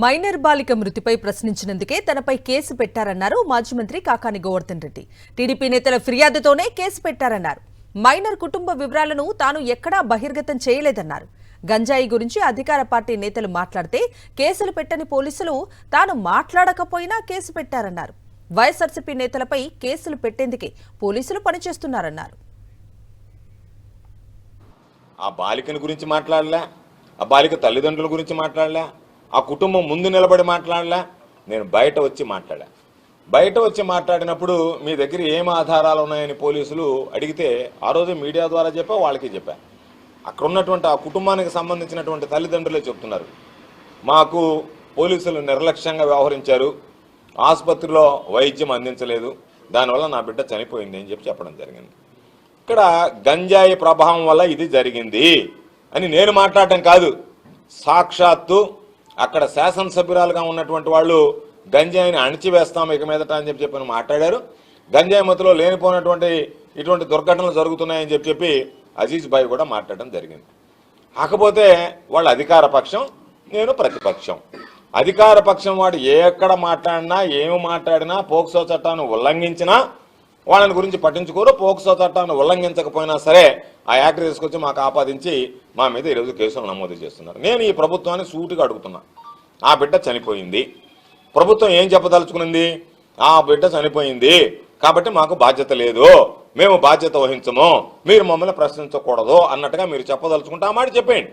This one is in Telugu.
మైనర్ బాలిక మృతిపై ప్రశ్నించినందుకే తనపై కేసు పెట్టారన్నారు మాజీ మంత్రి కాకాని గోవర్ధన్ రెడ్డి. టీడీపీ నేతల ఫిర్యాదుతోనే కేసు పెట్టారన్నారు. మైనర్ కుటుంబ వివరాలను తాను ఎక్కడా బహిర్గతం చేయలేదన్నారు. గంజాయి గురించి అధికార పార్టీ నేతలు మాట్లాడితే కేసులు పెట్టని పోలీసులు తాను మాట్లాడకపోయినా కేసు పెట్టారన్నారు. వైఎస్ఆర్సీపీ నేతలపై కేసులు పెట్టేందుకే పోలీసులు పనిచేస్తున్నారన్నారు. ఆ బాలికని గురించి మాట్లాడలే, ఆ బాలిక తల్లిదండ్రుల గురించి మాట్లాడలే, ఆ కుటుంబం ముందు నిలబడి మాట్లాడలే. నేను బయట వచ్చి మాట్లాడినప్పుడు మీ దగ్గర ఏం ఆధారాలు ఉన్నాయని పోలీసులు అడిగితే ఆ రోజు మీడియా ద్వారా చెప్పా, వాళ్ళకి చెప్పా. అక్కడ ఉన్నటువంటి ఆ కుటుంబానికి సంబంధించినటువంటి తల్లిదండ్రులే చెప్తున్నారు, మాకు పోలీసులు నిర్లక్ష్యంగా వ్యవహరించారు, ఆసుపత్రిలో వైద్యం అందించలేదు, దానివల్ల నా బిడ్డ చనిపోయింది అని చెప్పడం జరిగింది. ఇక్కడ గంజాయి ప్రభావం వల్ల ఇది జరిగింది అని నేను మాట్లాడటం కాదు, సాక్షాత్తు అక్కడ శాసనసభ్యురాలుగా ఉన్నటువంటి వాళ్ళు గంజాయిని అణిచివేస్తాం ఇక మీదట అని చెప్పి మాట్లాడారు. గంజాయి మత్తులో లేనిపోయినటువంటి ఇటువంటి దుర్ఘటనలు జరుగుతున్నాయని చెప్పి అజీజ్ భాయ్ కూడా మాట్లాడడం జరిగింది. కాకపోతే వాళ్ళు అధికార పక్షం, నేను ప్రతిపక్షం. అధికార పక్షం వాడు ఎక్కడ మాట్లాడినా ఏమి మాట్లాడినా పోక్సో చట్టాన్ని ఉల్లంఘించినా వాళ్ళని గురించి పట్టించుకోరు. పోక్సో చట్టాన్ని ఉల్లంఘించకపోయినా సరే ఆ యాక్ట్ తీసుకొచ్చి మాకు ఆపాదించి మా మీద ఈరోజు కేసులు నమోదు చేస్తున్నారు. నేను ఈ ప్రభుత్వాన్ని సూటిగా అడుగుతున్నా, ఆ బిడ్డ చనిపోయింది, ప్రభుత్వం ఏం చెప్పదలుచుకునింది? ఆ బిడ్డ చనిపోయింది కాబట్టి మాకు బాధ్యత లేదు, మేము బాధ్యత వహించము, మీరు మమ్మల్ని ప్రశ్నించకూడదు అన్నట్టుగా మీరు చెప్పదలుచుకుంటే ఆ మాట చెప్పండి.